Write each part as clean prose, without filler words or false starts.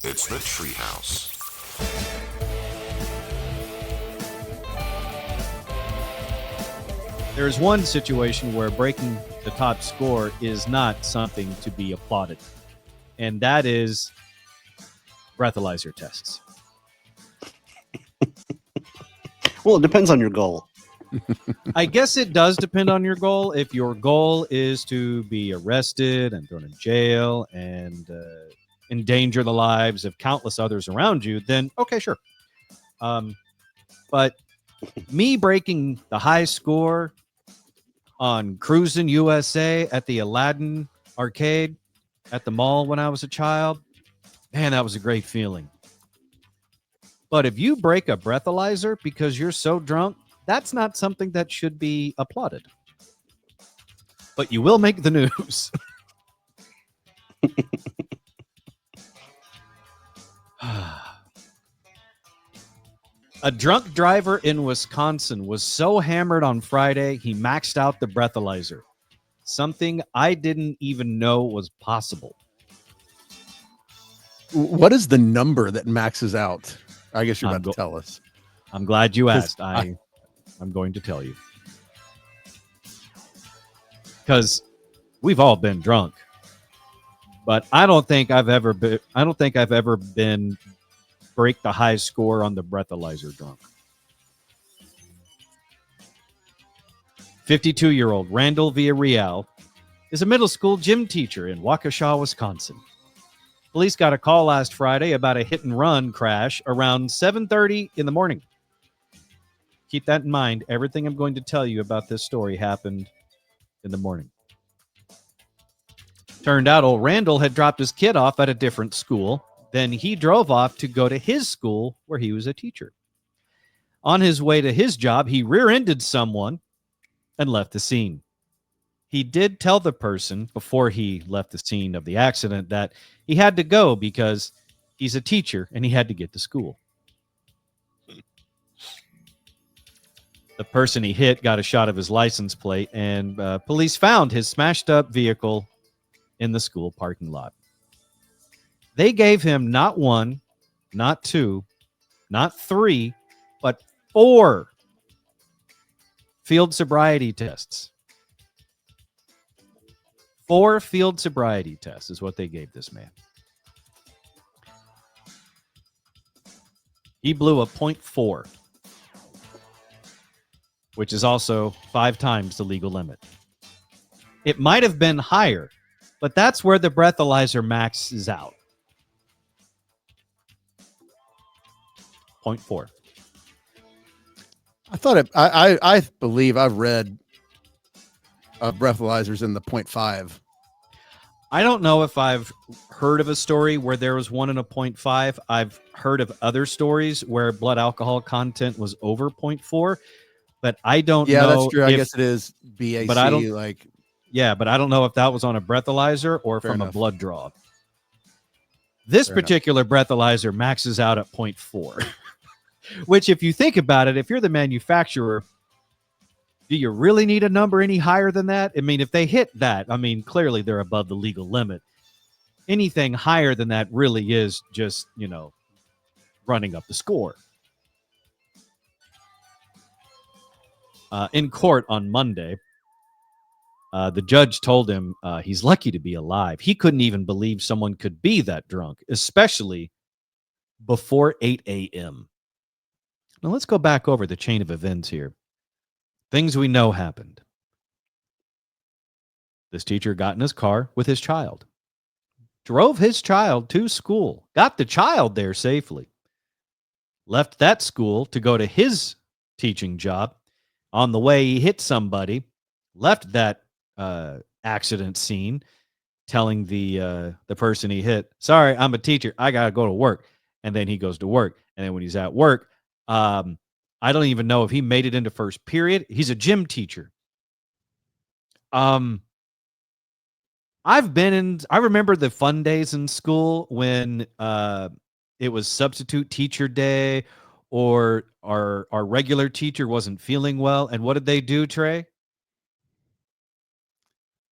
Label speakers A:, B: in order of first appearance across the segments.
A: It's the Treehouse.
B: There's one situation where breaking the top score is not something to be applauded, and that is breathalyzer tests.
C: Well, it depends on your goal.
B: I guess it does depend on your goal. If your goal is to be arrested and thrown in jail and endanger the lives of countless others around you, then okay, sure. But me breaking the high score on Cruisin' USA at the Aladdin arcade at the mall when I was a child, man, that was a great feeling. But if you break a breathalyzer because you're so drunk, that's not something that should be applauded. But you will make the news. A drunk driver in Wisconsin was so hammered on Friday, he maxed out the breathalyzer. Something I didn't even know was possible.
D: What is the number that maxes out? I guess you're about to tell us.
B: I'm glad you asked. I'm going to tell you. Because we've all been drunk. But I don't think I've ever been break the high score on the breathalyzer drunk. 52-year-old Randall Villarreal is a middle school gym teacher in Waukesha, Wisconsin. Police got a call last Friday about a hit-and-run crash around 7:30 in the morning. Keep that in mind. Everything I'm going to tell you about this story happened in the morning. Turned out old Randall had dropped his kid off at a different school. Then he drove off to go to his school where he was a teacher. On his way to his job, he rear-ended someone and left the scene. He did tell the person before he left the scene of the accident that he had to go because he's a teacher and he had to get to school. The person he hit got a shot of his license plate, and police found his smashed up vehicle in the school parking lot. They gave him not one, not two, not three, but 4 field sobriety tests. 4 field sobriety tests is what they gave this man. He blew a .4, which is also 5 times the legal limit. It might have been higher, but that's where the breathalyzer maxes out. 0.4.
D: I thought I believe I've read breathalyzers in the 0.5.
B: I don't know if I've heard of a story where there was one in a 0.5. I've heard of other stories where blood alcohol content was over 0.4, but I don't know.
D: Yeah, that's true. I guess it is BAC.
B: But I don't,
D: like,
B: yeah, but I don't know if that was on a breathalyzer or from a blood draw. This particular breathalyzer maxes out at 0.4, which, if you think about it, if you're the manufacturer, do you really need a number any higher than that? I mean, if they hit that, I mean, clearly they're above the legal limit. Anything higher than that really is just, running up the score. In court on Monday, the judge told him he's lucky to be alive. He couldn't even believe someone could be that drunk, especially before 8 a.m. Now, let's go back over the chain of events here. Things we know happened. This teacher got in his car with his child, drove his child to school, got the child there safely, left that school to go to his teaching job. On the way, he hit somebody, left that accident scene, telling the person he hit, "Sorry, I'm a teacher. I got to go to work." And then he goes to work. And then when he's at work, I don't even know if he made it into first period. He's a gym teacher. I remember the fun days in school when it was substitute teacher day, or our regular teacher wasn't feeling well. And what did they do, Trey?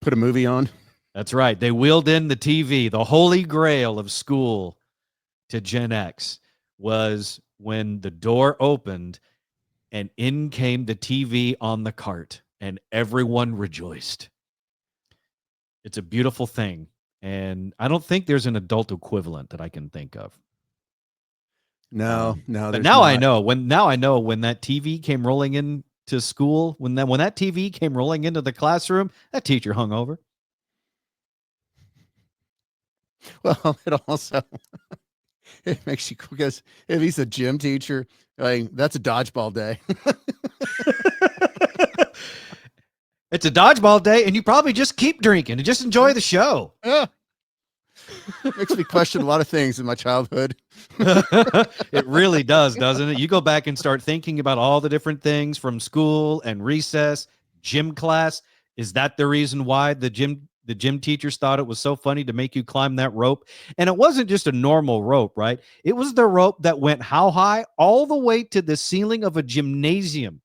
D: Put a movie on.
B: That's right. They wheeled in the TV, the holy grail of school to Gen X was when the door opened and in came the TV on the cart and everyone rejoiced. It's a beautiful thing. And I don't think there's an adult equivalent that I can think of.
D: No,
B: but
D: there's
B: now
D: not.
B: I know when that TV came rolling into school, when that TV came rolling into the classroom, that teacher hung over.
D: Well, it also it makes you, because if he's a gym teacher, like, that's a dodgeball day.
B: It's a dodgeball day, and you probably just keep drinking and just enjoy the show.
D: Yeah. Makes me question a lot of things in my childhood.
B: It really does, doesn't it? You go back and start thinking about all the different things from school and recess, gym class. Is that the reason why the gym teachers thought it was so funny to make you climb that rope? And it wasn't just a normal rope, right? It was the rope that went how high? All the way to the ceiling of a gymnasium.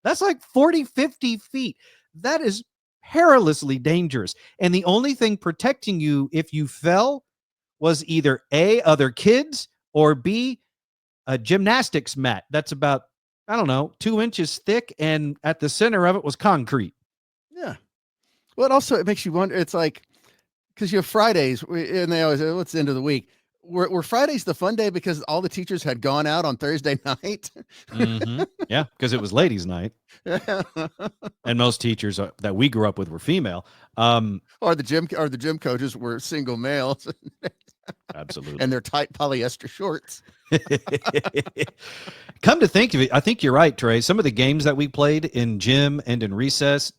B: That's like 40, 50 feet. That is perilously dangerous. And the only thing protecting you if you fell was either A, other kids, or B, a gymnastics mat that's about, 2 inches thick, and at the center of it was concrete.
D: Yeah. Well, it makes you wonder. It's like, because you have Fridays, and they always say, what's the end of the week? Were Fridays the fun day because all the teachers had gone out on Thursday night?
B: Mm-hmm. Yeah, because it was ladies' night. And most teachers that we grew up with were female.
D: Or the gym coaches were single males.
B: Absolutely.
D: And their tight polyester shorts.
B: Come to think of it, I think you're right, Trey. Some of the games that we played in gym and in recess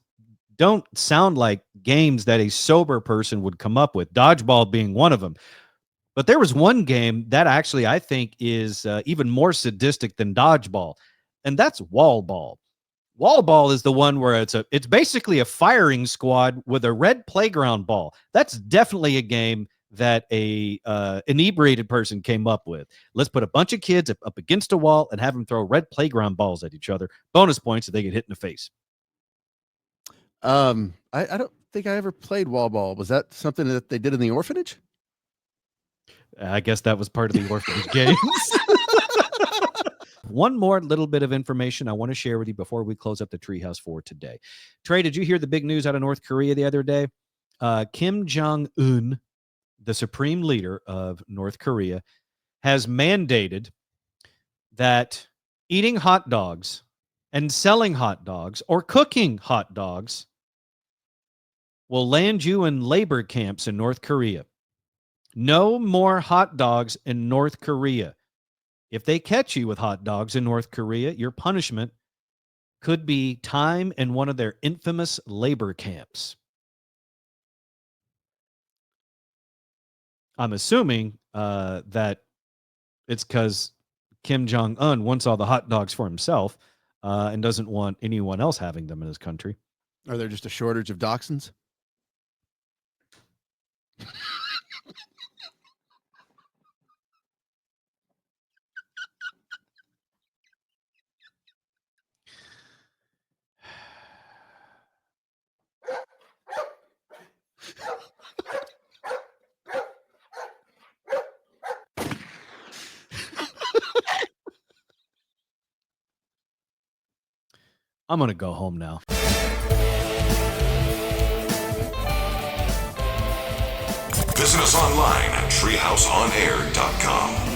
B: don't sound like games that a sober person would come up with, dodgeball being one of them. But there was one game that actually I think is even more sadistic than dodgeball, and that's wall ball. Wall ball is the one where it's basically a firing squad with a red playground ball. That's definitely a game that a inebriated person came up with. Let's put a bunch of kids up against a wall and have them throw red playground balls at each other. Bonus points if they get hit in the face.
D: I don't think I ever played wall ball. Was that something that they did in the orphanage?
B: I guess that was part of the orphanage games. One more little bit of information I want to share with you before we close up the Treehouse for today. Trey, did you hear the big news out of North Korea the other day? Kim Jong-un, the supreme leader of North Korea, has mandated that eating hot dogs and selling hot dogs or cooking hot dogs will land you in labor camps in North Korea. No more hot dogs in North Korea. If they catch you with hot dogs in North Korea, your punishment could be time in one of their infamous labor camps. I'm assuming that it's because Kim Jong-un wants all the hot dogs for himself and doesn't want anyone else having them in his country.
D: Are there just a shortage of dachshunds?
B: I'm going to go home now.
A: Visit us online at treehouseonair.com.